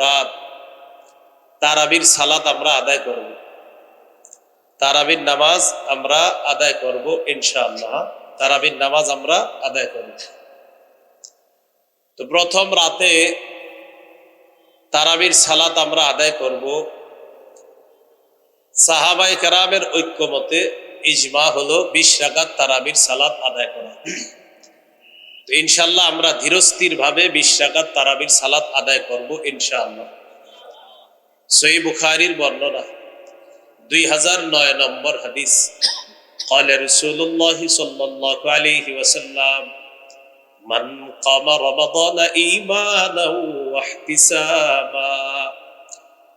আমরা তারাবির সালাত আমরা আদায় করব, তারাবির নামাজ আমরা আদায় করব ইনশাআল্লাহ। তারাবির নামাজ আমরা আদায় করব। তো প্রথম রাতে তারাবির সালাত আমরা আদায় করব। সাহাবায়ে কেরামের ঐক্যমতে ইজমা হলো 20 রাকাত তারাবির সালাত আদায় করা। তো ইনশাআল্লাহ আমরা ধীরস্থির ভাবে 20 রাকাত তারাবির সালাত আদায় করব ইনশাআল্লাহ। সহিহ বুখারীর বর্ণনা 2009 নম্বর হাদিস, قال رسول الله صلى الله عليه وسلم من قام رمضان إيمانا واحتسابا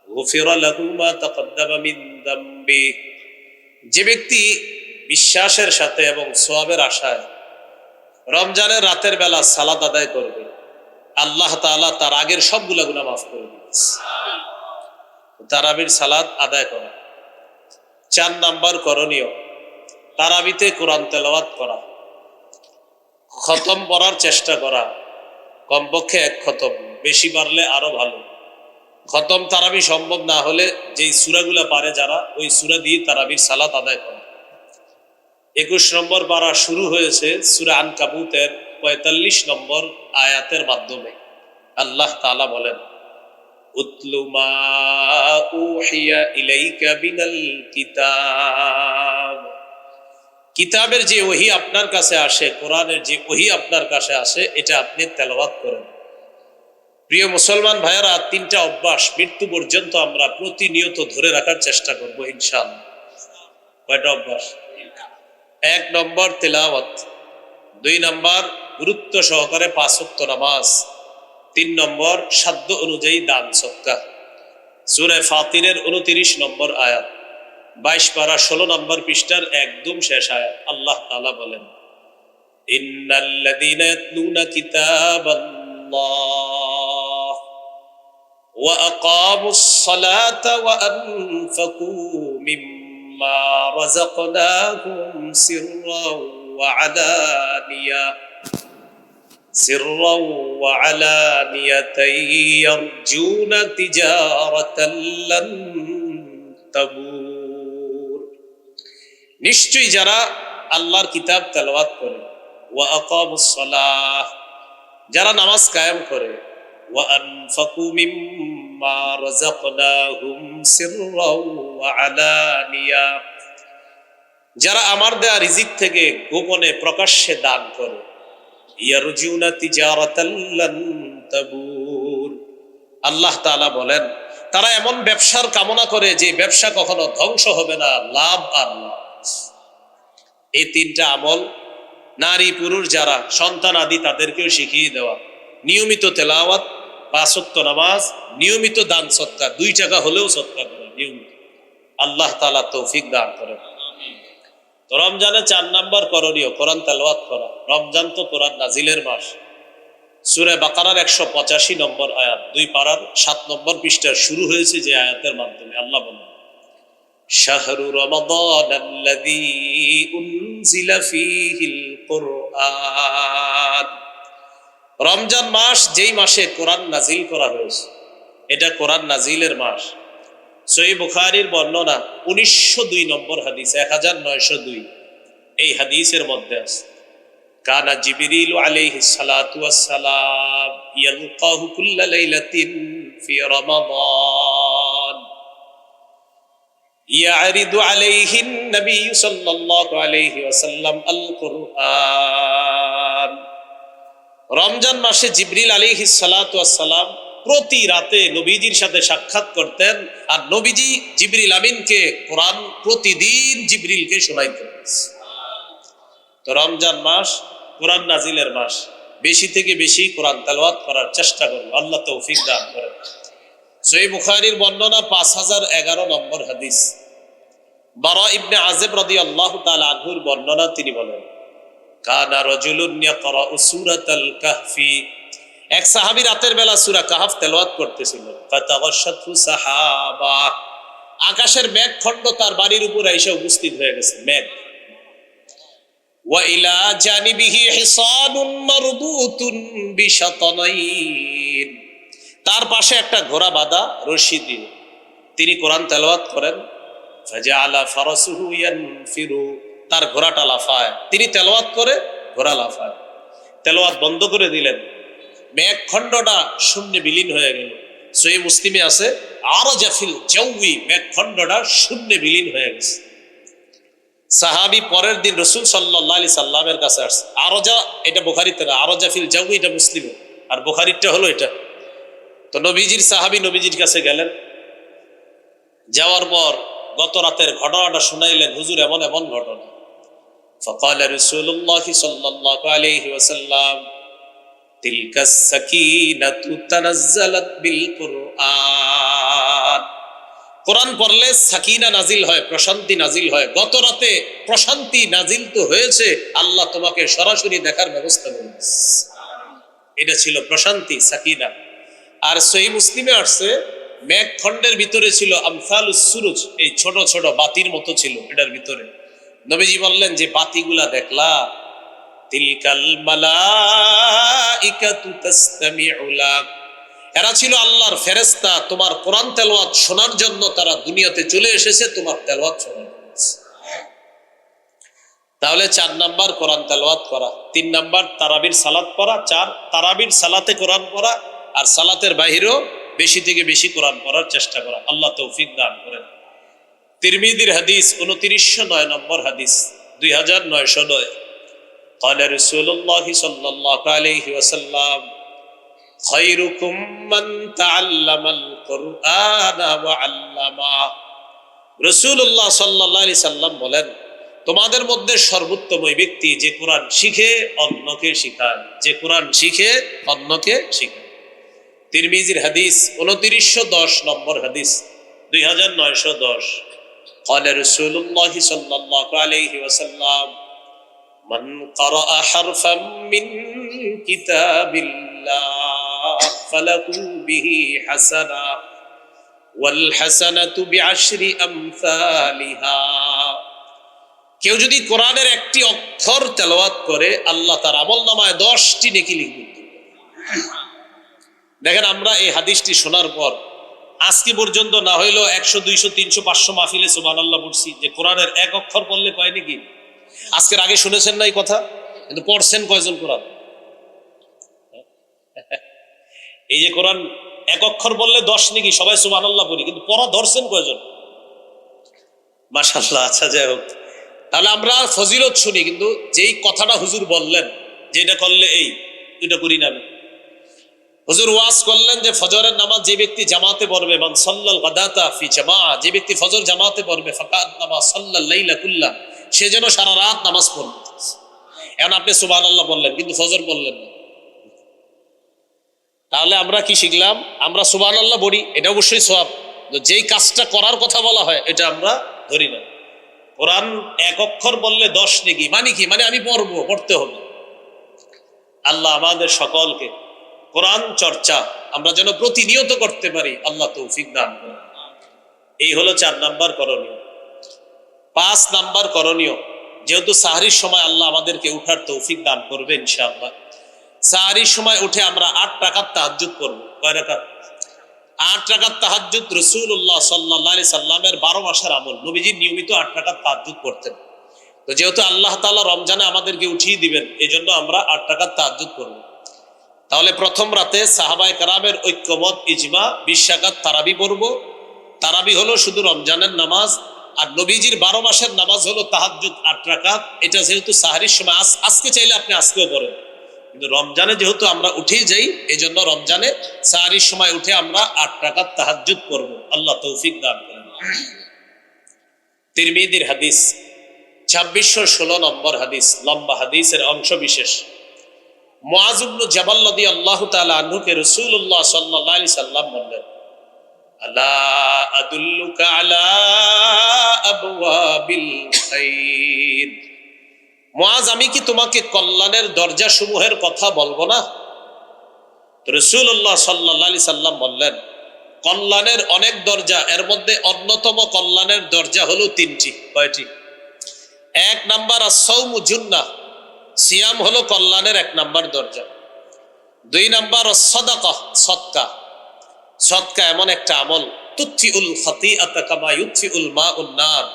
غفر له ما تقدم من ذنبه। যে ব্যক্তি বিশ্বাসের সাথে এবং সওয়াবের আশায় রমজানের রাতের বেলা সালাত আদায় করবে, আল্লাহ তাআলা তার আগের সবগুলা গুনাহ মাফ করে দিবেন। তারাবির সালাত আদায় করা। 4 নাম্বার করণীয়, তারাবিতে কোরআন তেলাওয়াত করা, খতম পড়ার চেষ্টা করা, কমপক্ষে 1 খতম, বেশি পারলে আরো ভালো। খতম তারাবি সম্ভব না হলে যেই সূরাগুলা পারে যারা, ওই সূরা দিয়ে তারাবির সালাত আদায় করা। 21 নম্বর পারা শুরু হয়েছে সূরা আনকাবুতের 45 নম্বর আয়াতের মাধ্যমে। আল্লাহ তাআলা বলেন, উতলু মা উহিয়া ইলাইকা মিনাল কিতাব। কিতাবের যে ওহী আপনার কাছে আসে, কোরআনের যে ওহী আপনার কাছে আসে, এটা আপনি তেলাওয়াত করেন। প্রিয় মুসলমান ভাইয়েরা, 3টা অভ্যাস মৃত্যু পর্যন্ত আমরা প্রতিনিয়ত ধরে রাখার চেষ্টা করব ইনশাআল্লাহ। কয়টা অভ্যাস? 1 নম্বর তেলাওয়াত, 2 নম্বর গুরুত্ব সহকারে 5 ওয়াক্ত নামাজ, 3 নম্বর সাধ্য অনুযায়ী দান সদকা। সূরা ফাতিরের 29 নম্বর আয়াত, 22 পারা 16 নম্বর পৃষ্ঠার একদম শেষ আয়াত। আল্লাহ তাআলা বলেন, ইন্নাল্লাযীনা ইয়াতলুনা কিতাবাল্লাহ ওয়া আকামুস সালাতা ওয়া আনফাকু মিম্মা রাযাকনাহুম সিররাও ওয়া আলানিয়াতান ইয়ারজুনা তিজারাতান লান তাবুর। নিশ্চয়ই যারা আল্লাহর কিতাব তেলাওয়াত করে, ওয়া আকামুস সালাহ, যারা নামাজ কায়েম করে, ওয়া আনফাকু মিম্মা রাযাকনাহুম সিররাও ওয়া আলানিয়া, যারা আমার দেয়া রিজিক থেকে গোপনে প্রকাশ্যে দান করে, ইয়ারজুনা তিজারাতান লান তাবুর। আল্লাহ তাআলা বলেন, তারা এমন ব্যবসার কামনা করে যে ব্যবসা কখনো ধ্বংস হবে না, লাভ আর লাভ। এই 3টা আমল নারী পুরুষ যারা সন্তান আদি তাদেরকেও শিখিয়ে দেওয়া। নিয়মিত তেলাওয়াত, 5 ওয়াক্ত নামাজ, নিয়মিত দান সদকা, 2 টাকা হলেও সদকা করা নিয়মিত। আল্লাহ তাআলা তৌফিক দান করেন। তো রমজানে 4 নাম্বার করণীয় কোরআন তেলাওয়াত করা। রমজান তো কোরআন নাজিলের মাস। সূরা বাকারার 185 নম্বর আয়াত, 2 পারার 7 নম্বর পৃষ্ঠার শুরু হয়েছে যে আয়াতের মাধ্যমে আল্লাহ বলেন, শাহরু রমাদানাল্লাযী উনজিলা ফীহিল কুরআন। রমজান মাস যেই মাসে কোরআন নাজিল করা হয়েছে, এটা কোরআন নাজিলের মাস। সহিহ বুখারীর বর্ণনা 1902 নম্বর হাদিস, 1902, এই হাদিসের মধ্যে আছে, কানা জিবরিল আলাইহিস সালাতু ওয়াস সালাম ইয়ালকাহু কুল্লা লাইলাতিন ফি রমাদান ইয়ারিদু আলাইহিন নবী সাল্লাল্লাহু আলাইহি ওয়াসাল্লাম আল কুরআন। রমজান মাসে জিবরিল আলাইহিস সালাতু ওয়াস সালাম প্রতি রাতে নবীজির সাথে সাক্ষাৎ করতেন, আর নবীজি জিবরিল আমিনকে কোরআন প্রতিদিন জিবরিলকে শোনাইতেন। তো রমজান মাস কোরআন নাজিলের মাস, বেশি থেকে বেশি কোরআন তেলাওয়াত করার চেষ্টা করব, আল্লাহ তৌফিক দান করেন। সহিহ বুখারীর বর্ণনা 5011 নম্বর হাদিস, বারা ইবনে আযিব রাদিয়াল্লাহু তাআলা আনহুর বর্ণনা, তিনি বলেন, কানা রাজুলুন ইয়াকরাউ সূরাতাল কাহফি। এক সাহাবী রাতের বেলা সূরা কাহফ তেলাওয়াত করতেছিলেন। ফাতাগাশশাতহু সাহাবা, আকাশের মেঘ খণ্ড তার বাড়ির উপর এসে উপস্থিত হয়ে গেছে, মেঘ। ওয়া ইলা জানিবিহি হিসানুন মারদুতুন বিশাতানাইন, তার পাশে একটা ঘোড়া বাঁধা রশি দিয়ে তিনি কোরআন তেলাওয়াত করেন। ফাজআলা ফারাসুহু ইয়ানফিরু, তার ঘোড়াটা লাফায়, তিনি তেলাওয়াত করে ঘোড়া লাফায়। তেলাওয়াত বন্ধ করে দিলেন, মেঘখণ্ডটা শূন্যে বিলীন হয়ে গেল। সহিহ মুসলিমে আছে আরজা ফিল জাওয়ি, মেঘখণ্ডটা শূন্যে বিলীন হয়ে গেছে। সাহাবী পরের দিন রাসূল সাল্লাল্লাহু আলাইহি সাল্লামের কাছে আসছে। আরজা এটা বুখারীতে না, আরজা ফিল জাওয়ি এটা মুসলিমে, আর বুখারীরটা হলো এটা। তো নবীজির সাহাবী নবীজির কাছে গেলেন, যাওয়ার পর গত রাতের ঘটনাটা শুনাইলেন, হুজুর এমন এমন ঘটনা। فقال رسول الله صلى الله عليه وسلم تلك السكينة تنزلت بالقرآن, কোরআন পড়লে সাকিনা নাজিল হয়, প্রশান্তি নাজিল হয়। গত রাতে প্রশান্তি নাজিল তো হয়েছে, আল্লাহ তোমাকে সরাসরি দেখার ব্যবস্থা করেছে। এটা ছিল প্রশান্তি, সাকিনা। আর সহিহ মুসলিমে আসছে মেঘখণ্ডের ভিতরে ছিল আমসালুস সুরুজ, এই ছোট ছোট বাতির মতো ছিল এটার ভিতরে। নবীজি বললেন যে বাতিগুলা দেখলা, তিলকাল মালাইকাতু তাসতামিউ লাক, এরা ছিল আল্লাহর ফেরেশতা, তোমার কোরআন তেলাওয়াত শোনার জন্য তারা দুনিয়াতে চলে এসেছে তোমার তেলাওয়াত শোনার জন্য। তাহলে 4 নাম্বার কোরআন তেলাওয়াত করা, 3 নাম্বার তারাবির সালাত পড়া, 4 তারাবির সালাতে কোরআন পড়া, আর সালাতের বাহিরেও বেশি থেকে বেশি কোরআন পড়ার চেষ্টা করা। আল্লাহ তৌফিক দান করেন। তিরমিজির হাদিস 2909 নম্বর হাদিস, 2909। قال رسول الله صلى الله عليه وسلم خيركم من تعلم القرآن وعلمه, রাসূলুল্লাহ সাল্লাল্লাহু আলাইহি সাল্লাম বলেন, তোমাদের মধ্যে সর্বোত্তম ওই ব্যক্তি যে কোরআন শিখে অন্যকে শিখায়, যে কোরআন শিখে অন্যকে শিখায়। তিরমিজির হাদিস 2910 নম্বর হাদিস, 2910। قال رسول الله صلى الله عليه وسلم من قرأ حرفا من كتاب الله فله به حسنة والحسنة بعشر أمثالها, কেউ যদি কোরআনের একটি অক্ষর তেলাওয়াত করে আল্লাহ তার আমলনামায় 10টি নেকি লিখবেন। দেখেন, আমরা এই হাদিসটি শোনার পর আজকে পর্যন্ত না হইলেও 100, 200, 300, 500 মাহফিলে সুবহানাল্লাহ পড়ছি যে কোরআনের এক অক্ষর পড়লে কয় নাকি। আজকের আগে শুনেছেন না এই কথা, কিন্তু পড়ছেন কয়জন কোরআন? এই যে কোরআন এক অক্ষর বললে 10 নাকি, সবাই সুবহানাল্লাহ পড়ি, কিন্তু পড়া ধরছেন কয়জন? মাশাআল্লাহ। আচ্ছা, যাই হোক, তাহলে আমরা ফজিলত শুনি, কিন্তু যেই কথাটা হুজুর বললেন যে এটা করলে এটা করি না। হুজুর ওয়াজ করলেন যে ফজরের নামাজ যে ব্যক্তি জামাতে পড়বে, মান সাল্লাল গাদাতা ফি জামাআ, যে ব্যক্তি ফজর জামাতে পড়বে, ফাকান্নামা সাল্লাল লাইলা কুল্লা, সে যেন সারা রাত নামাজ পড়বে। এখন আপনি সুবহানাল্লাহ বললেন কিন্তু ফজর বললেন না, তাহলে আমরা কি শিখলাম? আমরা সুবহানাল্লাহ পড়ি, এটা অবশ্যই সওয়াব, যেই কাজটা করার কথা বলা হয় এটা আমরা ধরি না। কোরআন এক অক্ষর বললে 10 নেকি, মানে কি? মানে আমি পড়বো, পড়তে হবে। আল্লাহ আমাদের সকলকে কোরআন চর্চা আমরা যেন প্রতিনিয়ত করতে পারি, আল্লাহ তৌফিক দান করেন। এই হলো 4 নাম্বার করণীয়। 5 নাম্বার করণীয়, যেহেতু সাহরির সময় আল্লাহ আমাদেরকে উঠার তৌফিক দান করবে ইনশাআল্লাহ, সাহরির সময় উঠে আমরা 8 রাকাত তাহাজ্জুদ করব। কয় রাকাত? 8 রাকাত তাহাজ্জুদ। রাসূলুল্লাহ সাল্লাল্লাহু আলাইহি সাল্লামের 12 মাসের আমল, নবীজি নিয়মিত 8 রাকাত তাহাজ্জুদ করতেন। তো যেহেতু আল্লাহ তাআলা রমজানে আমাদেরকে উঠিয়ে দিবেন, এই জন্য আমরা 8 রাকাত তাহাজ্জুদ করব। তাহলে প্রথম রাতে সাহাবায়ে কেরামের ঐক্যমত ইজমা 20 রাকাত তারাবি পড়ব। তারাবি হলো শুধু রমজানের নামাজ, আর নবীজির 12 মাসের নামাজ হলো তাহাজ্জুদ 8 রাকাত। এটা যেহেতু সাহরির সময়, আজকে চাইলে আপনি আজকেও করেন, কিন্তু রমজানে যেহেতু আমরা উঠেই যাই, এই জন্য রমজানে সাহরির সময় উঠে আমরা 8 রাকাত তাহাজ্জুদ করব। আল্লাহ তৌফিক দান করেন। তিরমিজির হাদিস 2616 নম্বর হাদিস, লম্বা হাদিসের অংশ বিশেষ। মুআজ ইবনে জাবাল রাদিয়াল্লাহু তাআলা আনহুকে রাসূলুল্লাহ সাল্লাল্লাহু আলাইহি সাল্লাম বললেন, আলা আদুল্লুকা আলা আবওয়াবিল খাইর, মুআজ আমি কি তোমাকে কল্যাণের দরজা সমূহের কথা বলবো না? তো রাসূলুল্লাহ সাল্লাল্লাহু আলাইহি সাল্লাম বললেন, কল্যাণের অনেক দরজা, এর মধ্যে অন্যতম কল্যাণের দরজা হলো 3টি। কয়টি? 1 নাম্বার আস-সাওমু জুন্নাহ, সিয়াম হলো কল্যাণের 1 নাম্বার দরজা। 2 নাম্বার আস-সাদাকাহ, সদকা। সদকা এমন একটা আমল, তুতফিউল খাতিআতা কামা ইউতফিউল মাউন নার,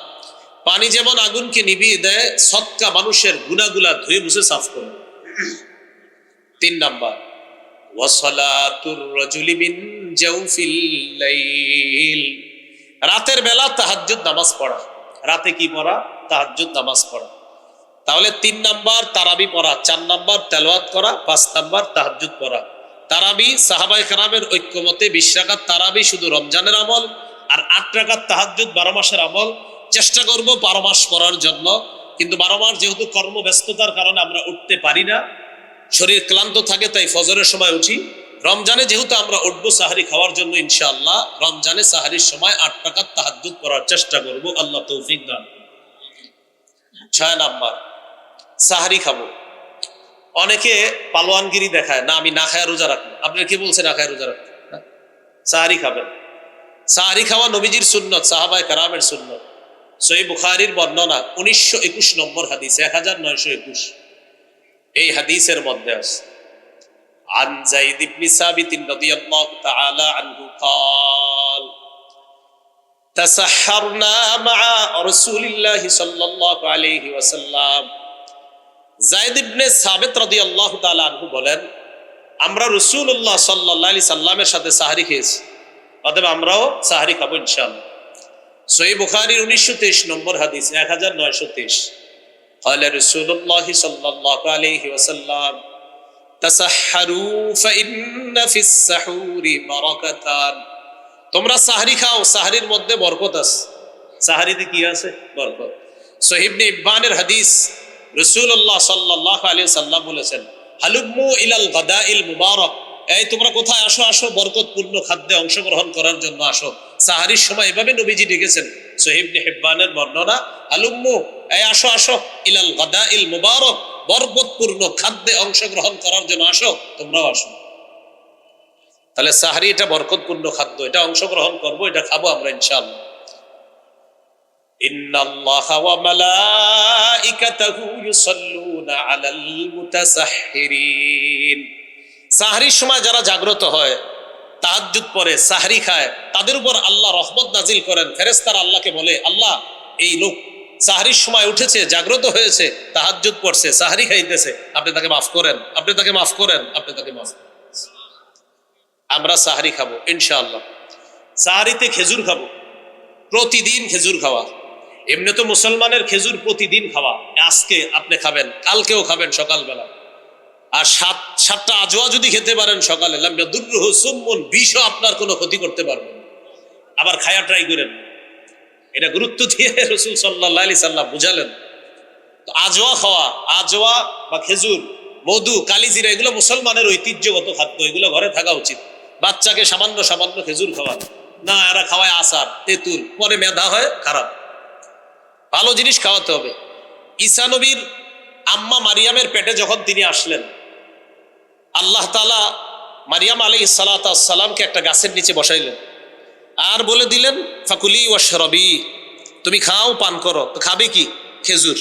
পানি যেমন আগুনকে নিভিয়ে দেয়, সদকা মানুষের গুনাহগুলা ধুয়ে মুছে সাফ করে। 3 নাম্বার, ওয়াসালাতুর রাজুলি মিন জাওফিল লাইল, রাতের বেলা তাহাজ্জুদ নামাজ পড়া। রাতে কি পড়া? তাহাজ্জুদ নামাজ পড়া। তাহলে 3 নাম্বার তারাবি পড়া, 4 নাম্বার তেলাওয়াত করা, 5 নাম্বার তাহাজ্জুদ পড়া। তারাবি সাহাবায়ে কেরামের ঐক্যমতে 20 রাকাত তারাবি শুধু রমজানের আমল, আর 8 রাকাত তাহাজ্জুদ 12 মাসের আমল। চেষ্টা করব 12 মাস পড়ার জন্য, কিন্তু 12 মাস যেহেতু কর্মব্যস্ততার কারণে আমরা উঠতে পারি না, শরীর ক্লান্ত থাকে, তাই ফজরের সময় উঠি। রমজানে যেহেতু আমরা উঠবো সাহারি খাওয়ার জন্য, ইনশাআল্লাহ রমজানে সাহারির সময় 8 রাকাত তাহাজ্জুদ পড়ার চেষ্টা করব, আল্লাহ তৌফিক দান। 6 নাম্বার, সাহারি খাবো। অনেকে পালোয়ানগিরি দেখায়, না আমি না খায় রোজা রাখবো। আপনার কি বলছে না খায় রোজা রাখবো? সাহারি খাবেন। সাহারি খাওয়া নবীজির সুন্নত, সাহাবায়ে কেরামের সুন্নত। সহিহ বুখারীর বর্ণনা 1921 নম্বর হাদিস, 1921, এই হাদিসের মধ্যে আছে, আন যায়েদ ইবনে সাবিত রাদিয়াল্লাহু তাআলা আনহু قال تسحرنا مع رسول الله صلى الله عليه وسلم। যায়েদ ইবনে সাবিত রাদিয়াল্লাহু তাআলা আনহু বলেন, আমরা রাসূলুল্লাহ সাল্লাল্লাহু আলাইহি সাল্লামের সাথে সাহরি খেয়েছি, অতএব আমরাও সাহরি খাবো ইনশাআল্লাহ। সহিহ বুখারীর 1923 নম্বর হাদিস, 1923, قال رسول الله صلى الله عليه وسلم تسحروا فإن في السحور بركتان। তোমরা সাহরি খাও, সাহরির মধ্যে বরকত আছে। সাহরিতে কি আছে? বরকত। সহিহ ইবনে ইবনের হাদিস, রাসূলুল্লাহ সাল্লাল্লাহু আলাইহি ওয়াসাল্লাম বলেছেন, হালুম্মু ইলাল গাদাইল মুবারাক, এই তোমরা কোথায় আসো, আসো বরকতপূর্ণ খাদ্যে অংশগ্রহণ করার জন্য আসো। সাহরির সময় এভাবে নবীজি ডেকেছেন, সহিহ ইবনে হিব্বানের বর্ণনা, হালুম্মু, এই আসো আসো, ইলাল গাদাইল মুবারাক, বরকতপূর্ণ খাদ্যে অংশগ্রহণ করার জন্য আসো, তোমরাও আসো। তাহলে সাহরি এটা বরকতপূর্ণ খাদ্য, এটা অংশগ্রহণ করব, এটা খাবো আমরা ইনশাআল্লাহ। ইন্নাল্লাহা ওয়া মালাইকাতাহু ইউসাল্লুনা আলাল মুতাসাহহিরিন। সাহরির সময় যারা জাগ্রত হয়, তাহাজ্জুদ পড়ে, সাহরি খায়, তাদের উপর আল্লাহ রহমত নাজিল করেন। ফেরেশতারা আল্লাহকে বলে, আল্লাহ এই লোক সাহরির সময় উঠেছে, জাগ্রত হয়েছে, তাহাজ্জুদ পড়ছে, সাহরি খাইতেছে, আপনি তাকে মাফ করেন, আপনি তাকে মাফ করেন, আপনি তাকে মাফ করেন। আমরা সাহারি খাবো ইনশাআল্লাহ। সাহারিতে খেজুর খাবো, প্রতিদিন খেজুর খাওয়া। এমনি তো মুসলমানের খেজুর প্রতিদিন খাওয়া, আজকে আপনি খাবেন, কালকেও খাবেন সকালবেলা। আর 7টা আজওয়া যদি খেতে পারেন সকালে, বিষও আপনার কোনো ক্ষতি করতে পারবেন। আবার খায়া ট্রাই করেন, এটা গুরুত্ব দিয়ে রাসূল সাল্লাল্লাহু আলাইহি সাল্লাম বুঝালেন। তো আজওয়া খাওয়া, আজওয়া বা খেজুর, মধু, কালিজিরা, এগুলো মুসলমানের ঐতিহ্যগত খাদ্য, এগুলো ঘরে থাকা উচিত। বাচ্চাকে সামান্য সামান্য খেজুর খাওয়ান না, এরা খাওয়ায় আচার, তেঁতুল, পরে মেধা হয় খারাপ। ভালো জিনিস খাওয়াতে হবে। ঈসা নবীর আম্মা মারিয়ামের পেটে যখন তিনি আসলেন, আল্লাহ তাআলা মারিয়াম আলাইহিস সালাতু ওয়াস সালামকে একটা গাছের নিচে বসাইলেন, আর বলে দিলেন, ফাকুলি ওয়াশরাবি, তুমি খাও, পান করো। তো খাবে কি? খেজুর।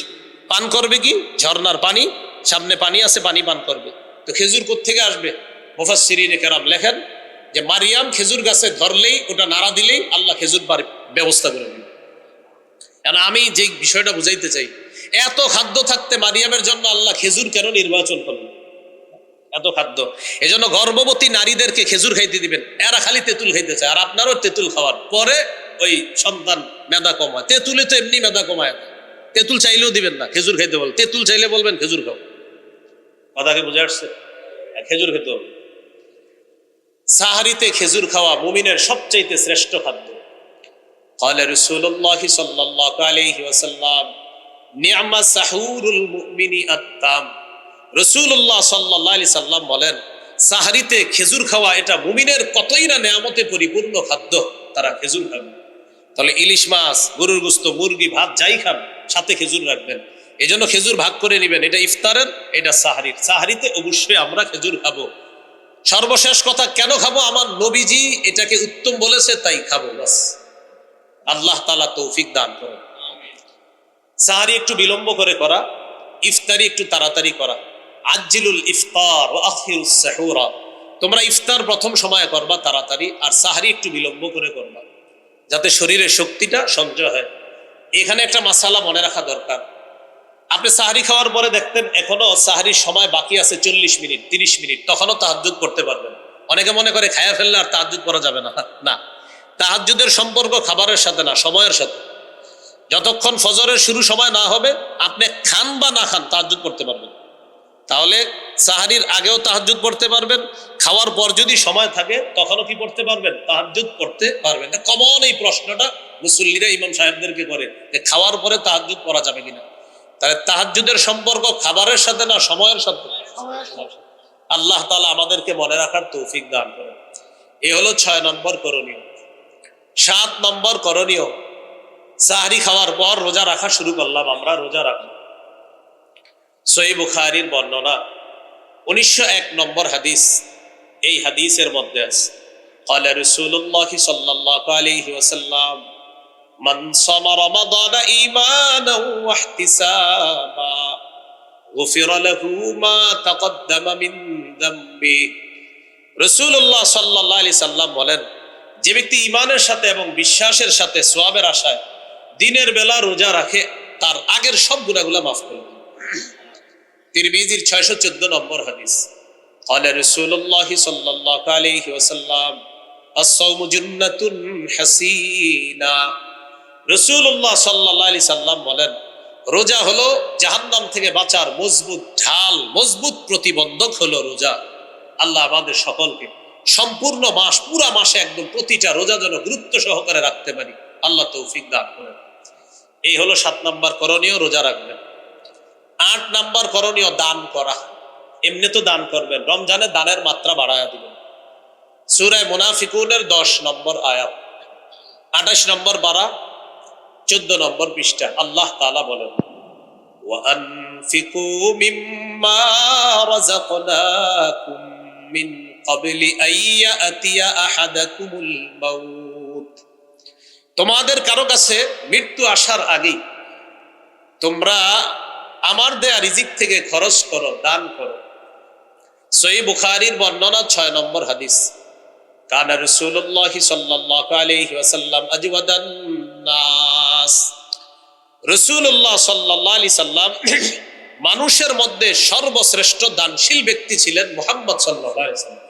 পান করবে কি? ঝর্ণার পানি, সামনে পানি আছে, পানি পান করবে। তো খেজুর কোত্থেকে আসবে? মুফাসসিরিনে কেরাম লেখেন যে মারিয়াম খেজুর গাছে ধরলেই, ওটা নাড়া দিলেই আল্লাহ খেজুর ব্যবস্থা করে দিল। আমি যে বিষয়টা বুঝাইতে চাই, এত খাদ্য থাকতে মারিয়ামের জন্য আল্লাহ খেজুর কেন নির্বাচন করলেন? এত খাদ্য, এজন্য গর্ভবতী নারীদেরকে খেজুর খাইতে দিবেন, এরা খালি তেঁতুল খাইতে চায়। আর আপনারও তেঁতুল খাওয়ার পরে ওই সন্তান মেধা কমায়। তেঁতুলে তো এমনি মেধা কমায়, তেঁতুল চাইলেও দিবেন না, খেজুর খাইতে বল। তেঁতুল চাইলে বলবেন খেজুর খাও। কথাকে বুঝে আসছে? খেজুর খেতে হবে। সাহারিতে খেজুর খাওয়া মুমিনের সবচাইতে শ্রেষ্ঠ খাদ্য। قال رسول الله صلى الله عليه وسلم نعم سحور المؤمن التام। রাসূলুল্লাহ সাল্লাল্লাহু আলাইহি সাল্লাম বলেন, সাহারিতে খেজুর খাওয়া এটা মুমিনের কতই না নেয়ামতে পরিপূর্ণ খাদ্য, তারা খেজুর খাবে। তাহলে ইলিশ মাছ, গরুর গোশত, মুরগি, ভাত যাই খান, সাথে খেজুর রাখবেন। এজন্য খেজুর ভাগ করে নেবেন, এটা ইফতারের, এটা সাহারির। সাহারিতে অবশ্যই আমরা খেজুর খাবো। সর্বশেষ কথা, কেন খাবো? আমার নবীজি এটাকে উত্তম বলেছে, তাই খাবো, বাস। আল্লাহ তাআলা তৌফিক দান করেন। সাহারি একটু বিলম্ব করে করা, ইফতারি একটু তাড়াতাড়ি করা। আজ্জিলুল ইফতার ওয়া আখিরুস সাহুরা, তোমরা ইফতার প্রথম সময়ে করবা তাড়াতাড়ি, আর সাহারি একটু বিলম্ব করে করবা, যাতে শরীরের শক্তিটা সঞ্চয় হয়। এখানে একটা মাসালা মনে রাখা দরকার। আপনি সাহারি খাওয়ার পরে দেখতেন এখনো সাহারির সময় বাকি আছে 40 মিনিট 30 মিনিট, তখনও তাহাজ্জুদ করতে পারবেন। অনেকে মনে করে খায়া ফেললে আর তাহাজ্জুদ করা যাবে না। না, তাহাজ্জুদের সম্পর্ক খাবারের সাথে না, সময়ের সাথে। যতক্ষণ ফজরের শুরু সময় না হবে, আপনি খান বা না খান তাহাজ্জুদ করতে পারবেন। তাহলে সাহারির আগেও তাহাজ্জুদ পড়তে পারবেন, খাওয়ার পর যদি সময় থাকে তখনও কি পড়তে পারবেন, তাহাজ্জুদ পড়তে পারবেন। কমন এই প্রশ্নটা মুসল্লিরা ইমাম সাহেবদেরকে করে যে খাওয়ার পরে তাহাজ্জুদ পড়া যাবে কিনা। তাহলে তাহাজ্জুদের সম্পর্ক খাবারের সাথে না, সময়ের সাথে। আল্লাহ তাআলা আমাদেরকে মনে রাখার তৌফিক দান করেন। এ হলো 6 নম্বর করণীয়। 7 নম্বর করণীয়, সাহরি খাওয়ার পর রোজা রাখা শুরু করলাম আমরা, রোজা রাখলাম। সহিহ বুখারীর বর্ণনা 1901 নম্বর হাদিস। এই হাদিসের মধ্যে আছে قال رسول الله صلى الله عليه وسلم من صام رمضان إيمانا واحتسابا غفر له ما تقدم من ذنبه। রাসূলুল্লাহ সাল্লাল্লাহু আলাইহি সাল্লাম বলেন, যে ব্যক্তি ঈমানের সাথে এবং বিশ্বাসের সাথে সওয়াবের আশায় দিনের বেলা রোজা রাখে, তার আগের সব গুনাহগুলো মাফ করে দেন। তিরমিজির 614 নম্বর হাদিস। قال رسول الله صلى الله عليه وسلم الصوم جنة حسينة। রাসূলুল্লাহ সাল্লাল্লাহু আলাইহি সাল্লাম বলেন, রোজা হলো জাহান্নাম থেকে বাঁচার মজবুত ঢাল, মজবুত প্রতিবন্ধক হলো রোজা। আল্লাহ আমাদের সকলকে সম্পূর্ণ মাস, পুরা মাসে একদম প্রতিটা রোজা যেন গুরুত্ব সহকারে রাখতে পারি, আল্লাহ তৌফিক দান করেন। এই হলো 7 নম্বর করণীয়, রোজা রাখবেন। 8 নম্বর করণীয়, দান করা। এমনি তো দান করবেন, রমজানে দানের মাত্রা বাড়ায়া দিবেন। সূরা মুনাফিকুনের 10 নম্বর আয়াত, 28 নম্বর পারা, 14 নম্বর পৃষ্ঠা। আল্লাহ তাআলা বলেন, ওয়ানফিকু মিম্মা রাযাকনাকুম মিন ক্বাবলি আইয়াতিয়া আহাদাকুমুল মাউত। তোমাদের কারো কাছে মৃত্যু আসার আগেই তোমরা আমার দেয়া রিজিক থেকে খরচ করো, দান করো। সহিহ বুখারীর বর্ণনা 6 নম্বর হাদিস। কানা রাসূলুল্লাহ সাল্লাল্লাহু আলাইহি ওয়াসাল্লাম আজওয়াদান নাস। রাসূলুল্লাহ সাল্লাল্লাহু আলাইহি সাল্লাম মানুষের মধ্যে সর্বশ্রেষ্ঠ দানশীল ব্যক্তি ছিলেন মুহাম্মদ সাল্লাল্লাহু আলাইহি ওয়াসাল্লাম।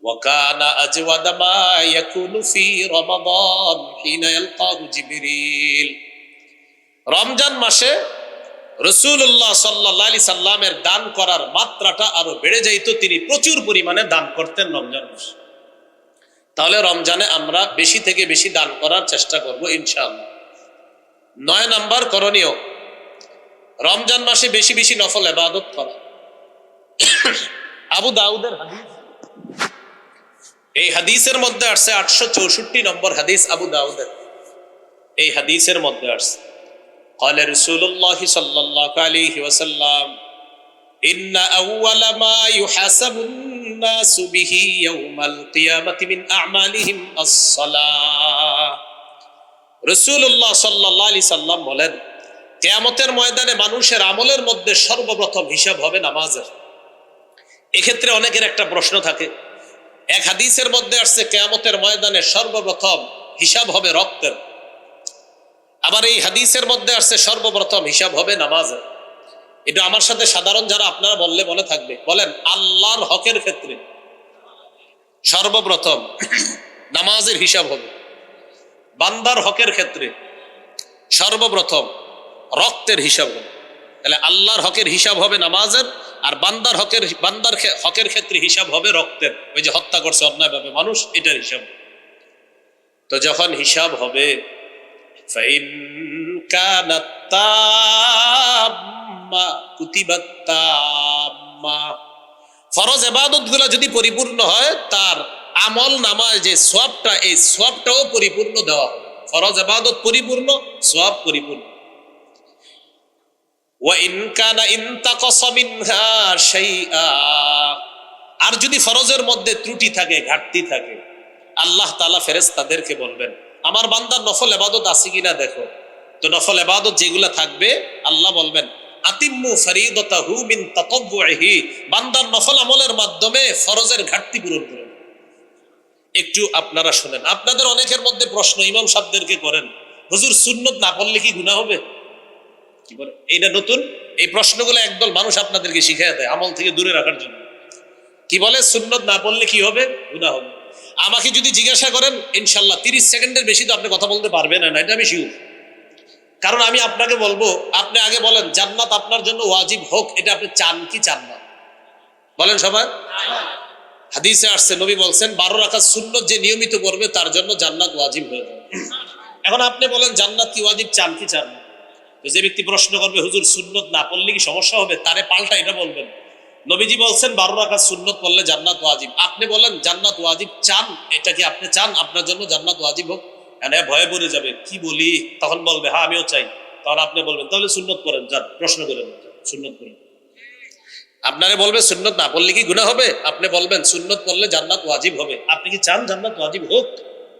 ওয়া কানা আজওয়াদা মা ইয়াকুনু ফি রমাদান হিনা ইয়ালকাহু জিবরিল। রমজান মাসে রাসূলুল্লাহ সাল্লাল্লাহু আলাইহি সাল্লামের দান করার মাত্রাটা আরো বেড়ে যাইত, তিনি প্রচুর পরিমাণে দান করতেন রমজান মাসে। তাহলে রমজানে আমরা বেশি থেকে বেশি দান করার চেষ্টা করব ইনশাআল্লাহ। 9 নম্বর করণীয়, রমজান মাসে বেশি বেশি নফল ইবাদত করা। আবু দাউদের হাদিস, এই হাদিসের মধ্যে আসছে 864 নম্বর হাদিস আবু দাউদের। এই হাদিসের মধ্যে আসছে قال رسول الله صلى الله عليه وسلم إن أول ما يحاسب الناس به يوم القيامة من أعمالهم الصلاة। রাসূলুল্লাহ সাল্লাল্লাহু আলাইহি সাল্লাম বলেন, কিয়ামতের ময়দানে মানুষের আমলের মধ্যে সর্বপ্রথম হিসাব হবে নামাজের। এক্ষেত্রে অনেকের একটা প্রশ্ন থাকে, এক হাদিসের মধ্যে আসছে কিয়ামতের ময়দানে সর্বপ্রথম হিসাব হবে রক্তের, আবার এই হাদিসের মধ্যে আসছে সর্বপ্রথম হিসাব হবে নামাজের। এটা আমার সাথে সাধারণ যারা আপনারা বললে মনে থাকবে, বলেন আল্লাহর হকের ক্ষেত্রে সর্বপ্রথম নামাজের হিসাব হবে, বান্দার হকের ক্ষেত্রে সর্বপ্রথম রক্তের হিসাব হবে। তাহলে আল্লাহর হকের হিসাব হবে নামাজের, আর বান্দার হকের ক্ষেত্রে হিসাব হবে রক্তের। ওই যে হত্যা করছে অন্যায়ভাবে মানুষ, এটার হিসাব। তো যখন হিসাব হবে, فإن كانت تامة كتبت تامة। ফরজ ইবাদত গুলো যদি পরিপূর্ণ হয়, তার আমল নামায় যে সওয়াবটা, এই সওয়াবটাও পরিপূর্ণ দেওয়া হবে। ফরজ ইবাদত পরিপূর্ণ, সওয়াব পরিপূর্ণ। ওয়া ইন কানা ইনতাকাসা মিনহা শাইআ। আর যদি ফরজের মধ্যে ত্রুটি থাকে, ঘাটতি থাকে, আল্লাহ তাআলা ফেরেশতাদেরকে বলবেন, আমার বান্দার নফল ইবাদত আছে কিনা দেখো। তো নফল ইবাদত যেগুলা থাকবে, আল্লাহ বলবেন আতিম্মু ফরিদাতাহু মিন তাতাব্বুহি, বান্দার নফল আমলের মাধ্যমে ফরজের ঘাটতি পূরণ করুন। একটু আপনারা শুনেন, আপনাদের অনেকের মধ্যে প্রশ্ন ইমাম সাহেবদেরকে করেন, হুজুর সুন্নত না পড়লে কি গুনাহ হবে? কি বলে এইটা নতুন, এই প্রশ্নগুলো একদল মানুষ আপনাদেরকে শিখিয়ে দেয় আমল থেকে দূরে রাখার জন্য। কি বলে সুন্নত না পড়লে কি হবে? গুনাহ হবে। আমাকে যদি জিজ্ঞাসা করেন, ইনশাল্লাহ 30 সেকেন্ডের বেশি তো আপনি কথা বলতে পারবেন না, এটা আমি শিওর। কারণ আমি আপনাকে বলবো, আপনি আগে বলেন জান্নাত আপনার জন্য ওয়াজিব হোক, এটা আপনি চান কি চান না? বলেন সবাই। হাদিসে আসছে, নবী বলছেন 12 রাকাত সুন্নত যে নিয়মিত করবে তার জন্য জান্নাত ওয়াজিব হয়ে যাবে। এখন আপনি বলেন জান্নাত কি ওয়াজিব, চান কি চান না? তো যে ব্যক্তি প্রশ্ন করবে হুজুর সুন্নত না পড়লে কি সমস্যা হবে, তারে পাল্টা এটা বলবেন, নবীজি বলছেন 12 রাকাত সুন্নত পড়লে জান্নাত ওয়াজিব। আপনি বলেন জান্নাত ওয়াজিব চান, এটা কি আপনি চান আপনার জন্য জান্নাত ওয়াজিব হোক? ভয়ে পড়ে যাবে, কি বলি, তখন বলবে হ্যাঁ আমিও চাই। তখন আপনি বলবেন তাহলে সুন্নত করেন, যান প্রশ্ন করেন, সুন্নত করেন। আপনারে বলবে সুন্নত না পড়লে কি গুনাহ হবে, আপনি বলবেন সুন্নত পড়লে জান্নাত ওয়াজিব হবে। আপনি কি চান জান্নাত ওয়াজিব হোক?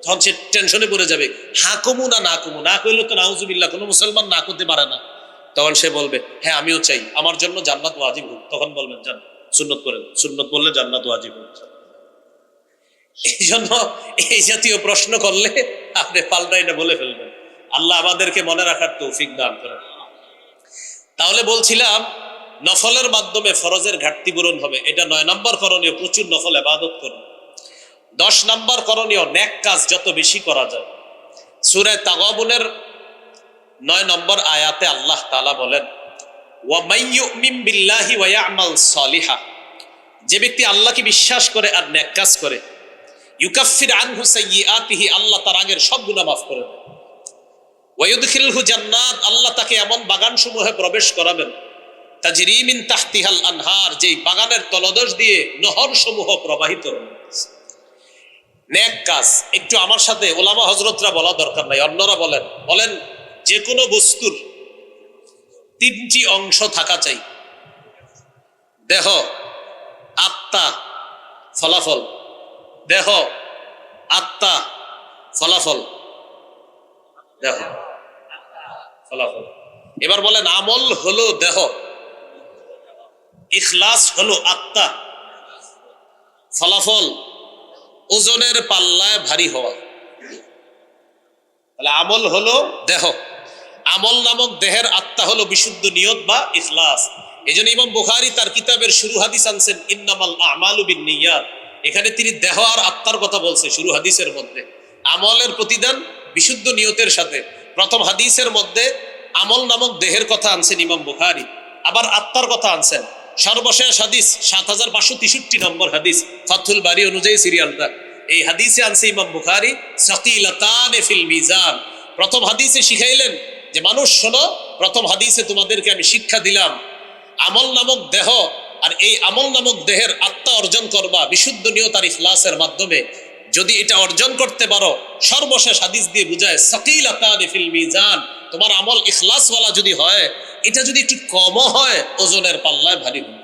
তখন সে টেনশনে পড়ে যাবে, হ্যাঁ কমু না না কমু, না কইলে তো নাউজুবিল্লাহ কোনো মুসলমান না করতে পারে না। তখন সে বলবে হ্যাঁ আমিও চাই, আমার জন্য জান্নাত ওয়াজিব হোক। তখন বলবেন যান সুন্নত করেন, সুন্নত পড়লে জান্নাত ওয়াজিব হোক। এই জন্য এই জাতীয় প্রশ্ন করলে আপনি পাল্টা এটা বলে ফেলবেন। আল্লাহ আমাদেরকে মনে রাখার তৌফিক দান করেন। তাহলে বলছিলাম নফলের মাধ্যমে ফরজের ঘাটতি পূরণ হবে, এটা 9 নম্বর করণীয়, প্রচুর নফল ইবাদত করুন। 10 নম্বর করণীয়, নেক কাজ যত বেশি করা যায়। সূরা তাগাবুনের 9 নম্বর আয়াতে আল্লাহ তাআলা বলেন ওয়া মান ইউমিন বিল্লাহি ওয়া ইয়ামাল সলিহা, যে ব্যক্তি আল্লাহকে বিশ্বাস করে আর নেক কাজ করে, ইউকাফির আনহু সাইয়্যাতিহি, আল্লাহ তার আগের সব গুনাহ মাফ করে দেন। ওয়া ইউদখিলহু জান্নাত, আল্লাহ তাকে এমন বাগানসমূহে প্রবেশ করাবেন, তাজরি মিন তাহতিহাল আনহার, যেই বাগানের তলদেশ দিয়ে নহরসমূহ প্রবাহিত হবে। নেক কাজ একটু আমার সাথে ওলামা হযরতরা বলা দরকার নাই, অন্যরা বলেন বলেন যে কোনো বস্তুর 3টি অংশ থাকা চাই: দেহ, আত্মা, ফলাফল। দেহ, আত্মা, ফলাফল। দেহ, ফলাফল। এবার বলেন আমল হলো দেহ, ইখলাস হলো আত্মা, ফলাফল ওজনের পাল্লায় ভারী হওয়া। তাহলে আমল হলো দেহ, আমল নামক দেহের আত্মা হলো বিশুদ্ধ নিয়ত বা ইখলাস। এজন্য ইমাম বুখারী তার কিতাবের শুরু হাদিস আনছেন ইন্নামাল আমালু বিন্নিয়াত। এখানে তিনি দেহ আর আত্মার কথা বলছে শুরু হাদিসের মধ্যে। আমলের প্রতিদান বিশুদ্ধ নিয়তের সাথে। প্রথম হাদিসের মধ্যে আমল নামক দেহের কথা আনছেন ইমাম বুখারী, আবার আত্মার কথা আনছেন। সর্বশেষ হাদিস 7563 নম্বর হাদিস, ফাথুল বারী অনুযায়ী সিরিয়ালটা। এই হাদিসে আনছে ইমাম বুখারী সাকিলাতান ফিল মিজান। প্রথম হাদিসে শিখাইলেন যে মানুষ শোনো, প্রথম হাদিসে তোমাদেরকে আমি শিক্ষা দিলাম আমল নামক দেহ, আর এই আমল নামক দেহের আত্মা অর্জন করবা বিশুদ্ধ নিয়ত আর ইখলাসের মাধ্যমে। যদি এটা অর্জন করতে পারো, সর্বশেষ হাদিস দিয়ে বুঝায় সাকিলাতান ফিল মিজান, তোমার আমল ইখলাসওয়ালা যদি হয়, এটা যদি একটু কমও হয় ওজনের পাল্লায় ভারী হবে।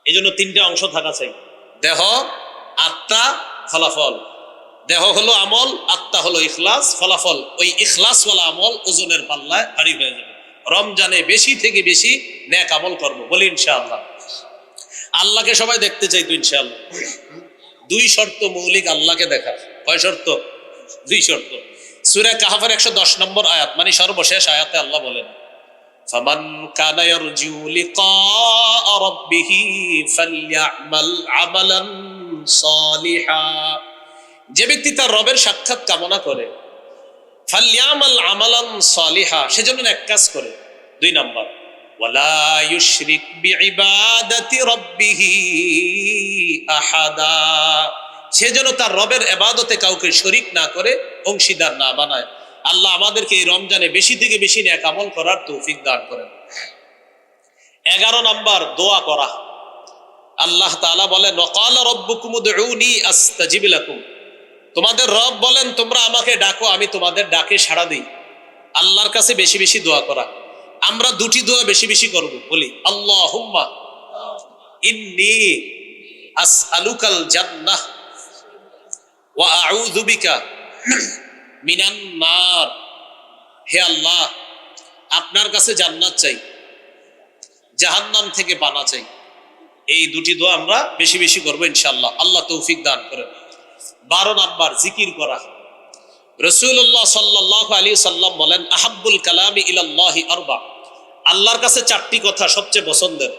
এই জন্য 3টে অংশ থাকা চাই: দেহ, আত্মা, ফলাফল। দেহ হলো আমল, আত্মা হলো ইখলাস, ফলাফল ওই ইখলাসওয়ালা আমল ওজনের পাল্লায় ভারী হয়ে যাবে। রমজানে বেশি থেকে বেশি নেক আমল করবো, বলি ইনশাআল্লাহ। আল্লাহকে সবাই দেখতে চাই তো ইনশাআল্লাহ। 2 শর্ত মৌলিক আল্লাহকে দেখা। কয় শর্ত? 2 শর্ত। সূরা কাহফের 110 নম্বর আয়াত, মানে সর্বশেষ আয়াতে আল্লাহ বলেন ফামান কানা ইয়ারজু লিকা রাব্বিহি ফালইআমাল আমালান সালিহা, যে ব্যক্তি তার রবের সাক্ষাৎ কামনা করে, ফালইআমাল আমালান সালিহা, সেজন্য এক কাজ করে। 2 নাম্বার, ওয়ালা ইউশরিক বিইবাদাতি রাব্বিহি আহাদা, সেজন্য তার রবের ইবাদতে কাউকে শরীক না করে, অংশীদার না বানায়। আল্লাহ আমাদেরকে এই রমজানে বেশি থেকে বেশি নেক আমল করার তৌফিক দান করেন। 11 নাম্বার, দোয়া করা। আল্লাহ তাআলা বলেন ওয়াকালা রাব্বুকুম উদউনি আস্তাজিব লাকুম, তোমাদের রব বলেন তোমরা আমাকে ডাকো, আমি তোমাদের ডাকে সাড়া দিই। আল্লাহর কাছে বেশি বেশি দোয়া করা। আমরা 2টি দোয়া বেশি বেশি করব, বলি আল্লাহুম্মা ইন্নী আসআলুকাল জান্নাহ ওয়া আউযু বিকা মিনান নার। হে আল্লাহ, আপনার কাছে জান্নাত চাই, জাহান্নাম থেকে পানা চাই। এই দুটি দোয়া আমরা বেশি বেশি করবো ইনশাআল্লাহ, আল্লাহ তৌফিক দান করেন। 12 নাম্বার জিকির করা। রাসূলুল্লাহ সাল্লাল্লাহু আলাইহি সাল্লাম বলেন, আহাব্বুল কালামি ইলাল্লাহি আরবা, আল্লাহর কাছে 4টি কথা সবচেয়ে পছন্দের।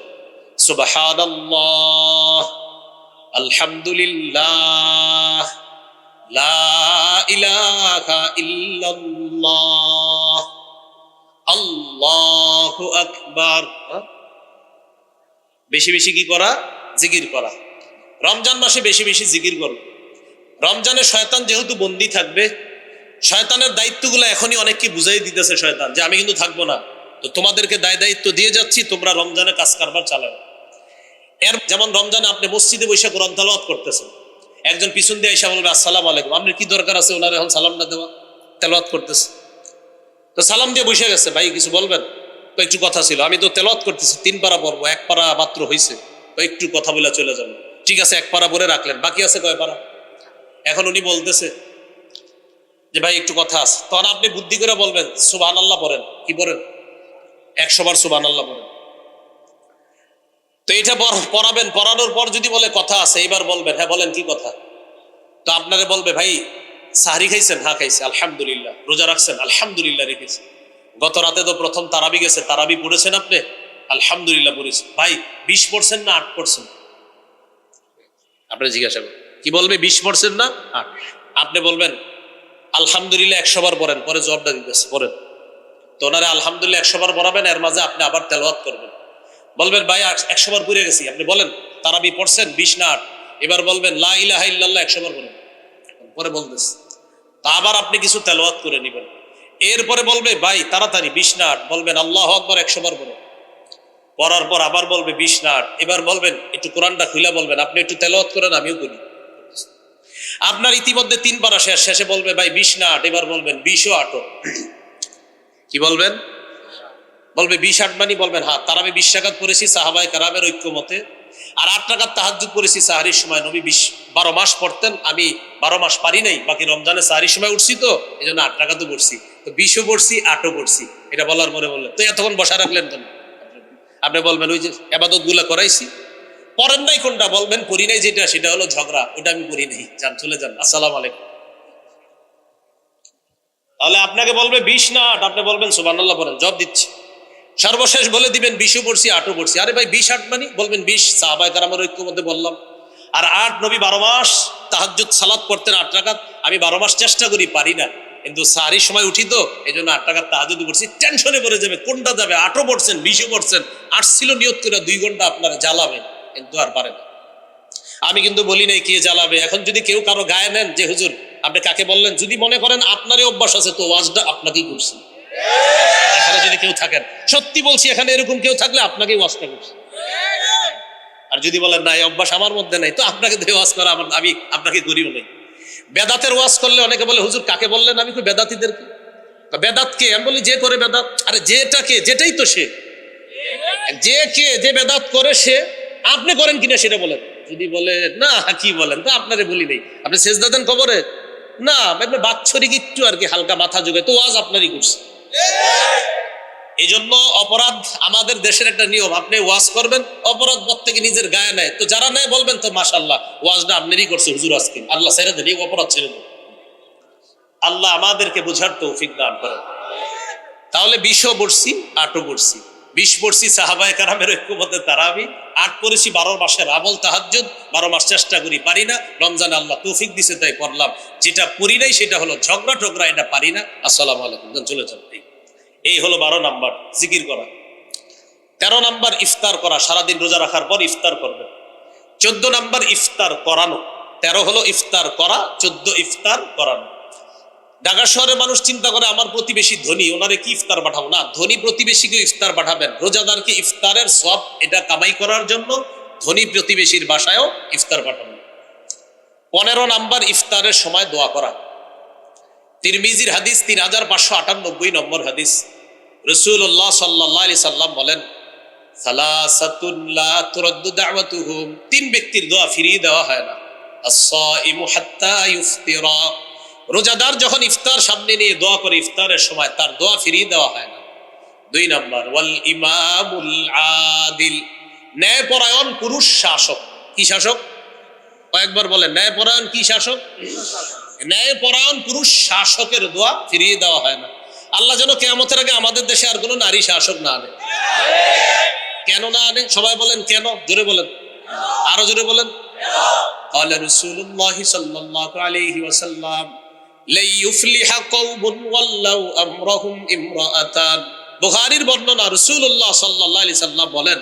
সুবহানাল্লাহ, আলহামদুলিল্লাহ, লা ইলাহা ইল্লাল্লাহ, আল্লাহু আকবার। বেশি বেশি কি করা? জিকির করা। রমজান মাসে বেশি বেশি জিকির করো। রমজানে শয়তান যেহেতু বন্দী থাকবে, শয়তানের দায়িত্বগুলো এখনই অনেককে বুঝাই দিতেছে শয়তান, যে আমি কিন্তু থাকবো না, তো তোমাদেরকে দায়িত্ব দিয়ে যাচ্ছি, তোমরা রমজানে কাজ কারবার চালাও। এর যেমন রমজানে আপনি মসজিদে বসে কোরআন তেলাওয়াত করতেছেন, একজন পিছন দিয়ে এসে বলবে আসসালামু আলাইকুম, আপনার কি দরকার আছে ওনার এখন সালাম না দেওয়া? তেলাওয়াত করতেছে, তো সালাম দিয়ে বসে গেছে, ভাই কিছু বলবেন? তো একটু কথা ছিল, আমি তো তেলাওয়াত করতেছি, 3 পারা পড়বো, 1 পারা মাত্র হয়েছে, তো একটু কথা বলে চলে যাবো। ঠিক আছে, 1 পারা বলে রাখলেন, বাকি আছে কয় পারা? এখন উনি বলতেছে যে ভাই একটু কথা আছে, তখন আপনি বুদ্ধি করে বলবেন সুবহানাল্লাহ পড়েন। কি পড়েন? 100 বার সুবহানাল্লাহ পড়েন। তো এটা পড়াবেন, পড়ানোর পর যদি বলে কথা আছে, এইবার বলবেন হ্যাঁ বলেন কি কথা। তো আপনারে বলবে ভাই সাহরি খাইছেন? হ্যাঁ খাইছে, আলহামদুলিল্লাহ। রোজা রাখছেন? আলহামদুলিল্লাহ রেখেছি। গত রাতে তো প্রথম তারাবি গেছে, তারাবি পড়েছেন আপনি? আলহামদুলিল্লাহ পড়েছি। ভাই 20 পড়ছেন না 8 পড়ছেন? আপনি জিজ্ঞাসা করেন, কি বলবে? 20 পড়ছেন না 8? আপনি বলবেন আলহামদুলিল্লাহ 100 বার পড়েন, পরে জবাবটা দিতেছে পড়েন। তো ওনারে আলহামদুলিল্লাহ 100 বার পড়াবেন, এর মাঝে আপনি আবার তেলাওয়াত করবেন। বলবেন ভাই 100 বার পড়ে গেছি, আপনি বলেন তারাবি পড়ছেন 20 না 8? এবার বলবেন লা ইলাহা ইল্লাল্লাহ 100 বার পড়েন, পরে বলতেছে। তা আবার আপনি কিছু তেলাওয়াত করে নেবেন, এরপরে বলবে ভাই তাড়াতাড়ি 20 না 8? বলবেন আল্লাহু আকবার 100 বার পড়েন। পড়ার পর আবার বলবে 20 না 8? এবার বলবেন একটু কোরআনটা খুলে বলবেন, আপনি একটু তেলাওয়াত করেন, আমিও করি। আপনার ইতিমধ্যে 3 পারা শেষ, শেষে বলবে ভাই 20 না 8? এবার বলবেন 20 ও 8। কি বলবেন? বলবে 20 8 মানে? বলবেন হ্যাঁ, তারাবি 20 রাকাত পড়েছি সাহাবায়ে কেরামের ঐক্য মতে, আর 8 রাকাত তাহাজ্জুদ পড়েছি সাহরির সময়। নবী 12 মাস পড়তেন, আমি 12 মাস পারি নাই, বাকি রমজানে সাহরির সময় উঠছি, তো এই জন্য 8 রাকাতও পড়ছি। তো 20 ও পড়ছি 8 ও পড়ছি। এটা বলার পরে বললেন তো এতক্ষণ বসা রাখলেন কেন? আপনি বলবেন ওই যে ইবাদত গুলা করাইছি। পড়েন নাই কোনটা? বলবেন পড়ি নাই যেটা, সেটা হলো ঝগড়া, ওটা আমি পড়ি নাই, যান চলে যান, আসসালামু আলাইকুম। তাহলে আপনাকে বলবে 20 না 8? আপনি বলবেন সুবহানাল্লাহ পড়েন, জবাব দিচ্ছি। সর্বশেষ বলে দিবেন 20 ও পড়ছি 8 ও পড়ছি। আরে ভাই 20 8 মানে? বলবেন 20 সাহাবায়ে কেরামের ঐক্য মধ্যে বললাম, আর 8 নবী 12 মাস তাহাজ্জুদ সালাত পড়তেন 8 রাকাত, আমি 12 মাস চেষ্টা করি, পারি না, কিন্তু সাহরির সময় উঠি, তো এই জন্য 8 রাকাত তাহাজ্জুদ পড়ছি। টেনশনে পড়ে যাবে কোনটা যাবে, 8 ও পড়ছেন 20 ও পড়ছেন, 8 ছিল নিয়ত করে 2 ঘন্টা আপনারা জ্বালাবে, কিন্তু আর পারে না। আমি কিন্তু বলি নাই কে জ্বালাবে। এখন যদি কেউ কারো গায়ে নেন যে হুজুর আপনি কাকে বললেন, যদি মনে করেন আপনারই অভ্যাস আছে, তো ওয়াজটা আপনাকেই করছি। এখানে যদি কেউ থাকেন, সত্যি বলছি, এখানে এরকম কেউ থাকলে আপনাকেই ওয়াজটা করছি। আর যদি বলেন না এই অভ্যাস আমার মধ্যে নাই, তো আপনাকে দিয়ে ওয়াজ করা আমি আপনাকে করিও নাই। বেদাতের ওয়াজ করলে অনেকে বলে হুজুর কাকে বললেন? আমি কই বেদাতীদেরকে। বেদাত কে? আমি বলি যে করে বেদাত। আরে যেটা কে, যেটাই তো সে। যে কে, যে বেদাত করে সে। আপনি করেন কিনা সেটা বলেন। যদি বলে না কি বলেন, তো আপনারে বলি নেই, আপনি সেজদা দেন কবরে? না, বাৎসরিক একটু আর কি হালকা মাথা যোগায়, তো ওয়াজ আপনারই করছে। এই জন্য অপরাধ আমাদের দেশের একটা নিয়ম, আপনি ওয়াজ করবেন, অপরাধ প্রত্যেকে নিজের গায়ে নেয়, তো যারা নেয় বলবেন তো মাশাআল্লাহ ওয়াজটা আপনারই করছে হুজুর আজকে, আল্লাহ ছেড়ে দেন, এই অপরাধ ছেড়ে দেন। আল্লাহ আমাদেরকে বুঝার তৌফিক দান করেন। তাহলে 20 ও পড়ছি 8 ও পড়ছি। 20 পড়ছি সাহাবায়ে কেরামের ঐক্যমতে তারাবি, 8 পড়েছি 12 মাসের আমল তাহাজ্জুদ, 12 মাস চেষ্টা করি, পারি না, রমজানে আল্লাহ তৌফিক দিছে তাই পড়লাম। যেটা পড়ি নাই সেটা হলো ঝগড়া টগড়া, এটা পারি না, আসসালামু আলাইকুম, চলে যান। এই হলো 12 নাম্বার জিকির করা। 13 নাম্বার ইফতার করা, সারাদিন রোজা রাখার পর ইফতার করবেন। 14 নাম্বার ইফতার করানো। 13 হলো ইফতার করা, 14 ইফতার করানো। ঢাকা শহরের মানুষ চিন্তা করে আমার প্রতিবেশী ধনী, ওনারে কি ইফতার পাঠাবো? না, ধনী প্রতিবেশীকে ইফতার পাঠাবেন, রোজাদারকে ইফতারের সওয়াব এটা কামাই করার জন্য ধনী প্রতিবেশীর বাসায়ও ইফতার পাঠাবেন। 15 নাম্বার ইফতারের সময় দোয়া করা। তিরমিজির হাদিস 3598 নম্বর হাদিস, রাসূলুল্লাহ সাল্লাল্লাহু আলাইহি সাল্লাম বলেন সালাসাতুন লা তুরাদ্দু দাওয়াতুহুম, 3 ব্যক্তির দোয়া ফিরিয়ে দেওয়া হয় না। আস-সাইমু হাত্তা ইফতিরা, রোজাদার যখন ইফতার সামনে নিয়ে দোয়া করে ইফতারের সময় তার দোয়া ফিরিয়ে দেওয়া হয় না। 2 নাম্বার ওয়াল ইমামুল আদিল, ন্যায়পরায়ণ পুরুষ শাসক। কি শাসক? কয়েকবার বলেন, ন্যায়পরায়ণ কি শাসক? ন্যায়পরায়ণ পুরুষ শাসকের দোয়া ফিরিয়ে দেওয়া হয় না। আল্লাহ যেন কিয়ামতের আগে আমাদের দেশে আর কোনো নারী শাসক না আনে। কেন না আনে? সবাই বলেন কেন, জোরে বলেন, আরো জোরে বলেন। قال رسول الله صلى الله عليه وسلم لا يفلح قوم ولوا امرهم امرأتان। বুখারীর বর্ণনা, রাসূলুল্লাহ সাল্লাল্লাহু আলাইহি সাল্লাম বলেন,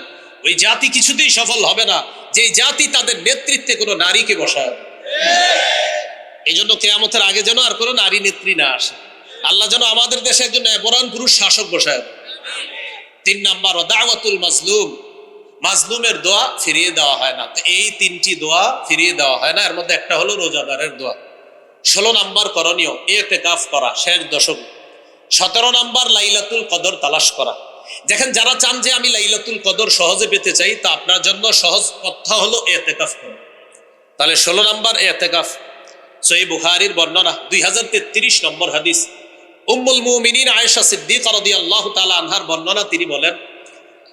ওই জাতি কিছুতেই সফল হবে না যে জাতি তাদের নেতৃত্বে কোনো নারীকে বসায়। এই জন্য কিয়ামতের আগে যেন আর কোনো নারী নেত্রী না আসে। আল্লাহ যেন আমাদের দেশে একজন ন্যায়পরায়ণ পুরুষ শাসক বসায়। 3 নাম্বার দাওয়াতুল মাজলুম, মাজলুমের দোয়া ফিরিয়ে দেওয়া হয় না। তো এই 3টি দোয়া ফিরিয়ে দেওয়া হয় না, এর মধ্যে একটা হলো রোজাদারের দোয়া। 16 নাম্বার করণীয় ইতিকাফ করা শেষ দশক। 17 নাম্বার লাইলাতুল কদর তালাশ করা। দেখেন, যারা চান যে আমি লাইলাতুল কদর সহজে পেতে চাই, তা আপনার জন্য সহজ পথ হলো ইতিকাফ করা। তাহলে 16 নাম্বার ইতিকাফ। সহিহ বুখারীর বর্ণনা 2033 নম্বর হাদিস, উম্মুল মুমিনিন আয়েশা সিদ্দিকা রাদিয়াল্লাহু তাআলা আনহার বর্ণনা। তিনি বলেন,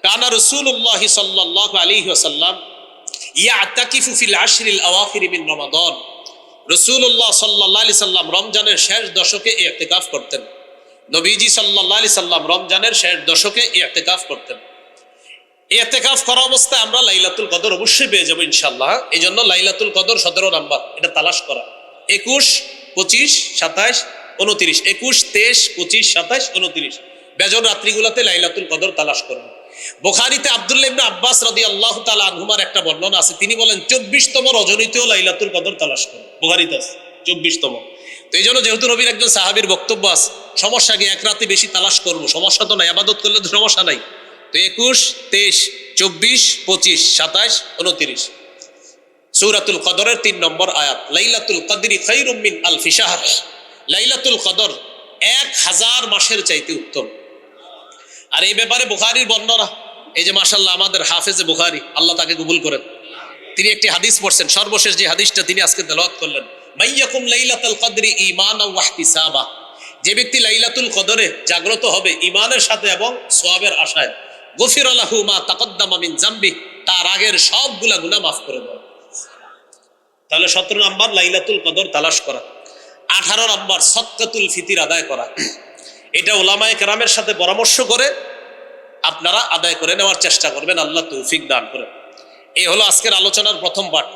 কানা রাসূলুল্লাহ সাল্লাল্লাহু আলাইহি ওয়াসাল্লাম ইয়াতাকিফু ফিল আশরিল আওয়াখির মিন রমাদান। রাসূলুল্লাহ সাল্লাল্লাহু আলাইহি সাল্লাম রমজানের শেষ দশকে ইতিকাফ করতেন। নবীজি সাল্লাল্লাহু আলাইহি সাল্লাম রমজানের শেষ দশকে ইতিকাফ করতেন। ইতিকাফ করা অবস্থায় আমরা লাইলাতুল কদর অবশ্যই পেয়ে যাব ইনশাআল্লাহ। এই জন্য লাইলাতুল কদর 17 নাম্বার, এটা তালাশ করা। 21, 25, 27, 29, 21, 23, 25, 27, 29 বেজর রাত্রিগুলোতে লাইলাতুল কদর তালাশ করবেন। বুখারীতে আব্দুল্লাহ ইবনে আব্বাস রাদিয়াল্লাহু তাআলা আনহুমার একটা বর্ণনা আছে। তিনি বলেন 24তম রজনীতেও লাইলাতুল কদর তালাশ করুন। বুখারীতে আছে 24তম। তো এই জন্য যেহেতু নবীর একজন সাহাবীর বক্তব্য আছে, সমস্যা কি এক রাতে বেশি তালাশ করব, সমস্যা তো নাই, ইবাদত করলে তো সমস্যা নাই। তো 21, 23, 24, 25, 27, 29 সূরাতুল কদরের 3 নম্বর আয়াত, লাইলাতুল কদরি খায়রুম মিন আলফি শাহর। লাইলাতুল কদর 1000 মাসের চাইতে উত্তম। আর এই ব্যাপারে বুখারীর বর্ণনা, এই যে মাশাআল্লাহ আমাদের হাফেজে বুখারী, আল্লাহ তাকে কবুল করেন, তিনি একটি হাদিস পড়ছেন, সর্বশেষ যে হাদিসটা তিনি আজকে তেলাওয়াত করলেন, মাইয়াকুম লাইলাতুল কদরি ঈমানাও ওয়া ইহতিসাবা। যে ব্যক্তি লাইলাতুল কদরে জাগ্রত হবে ঈমানের সাথে এবং সওয়াবের আশায়, গফিরা লাহু মা তাকদ্দামা মিন যামবি, তার আগের সবগুলা গুনাহ মাফ করে দেওয়া। তাহলে 17 নাম্বার লাইলাতুল কদর তালাশ করা। 18 নাম্বার সদকাতুল ফিতির আদায় করা। এটা উলামায়ে কেরামের সাথে পরামর্শ করে আপনারা আদায় করে নেওয়ার চেষ্টা করবেন, আল্লাহ তৌফিক দান করেন। এই হলো আজকের আলোচনার প্রথম পার্ট।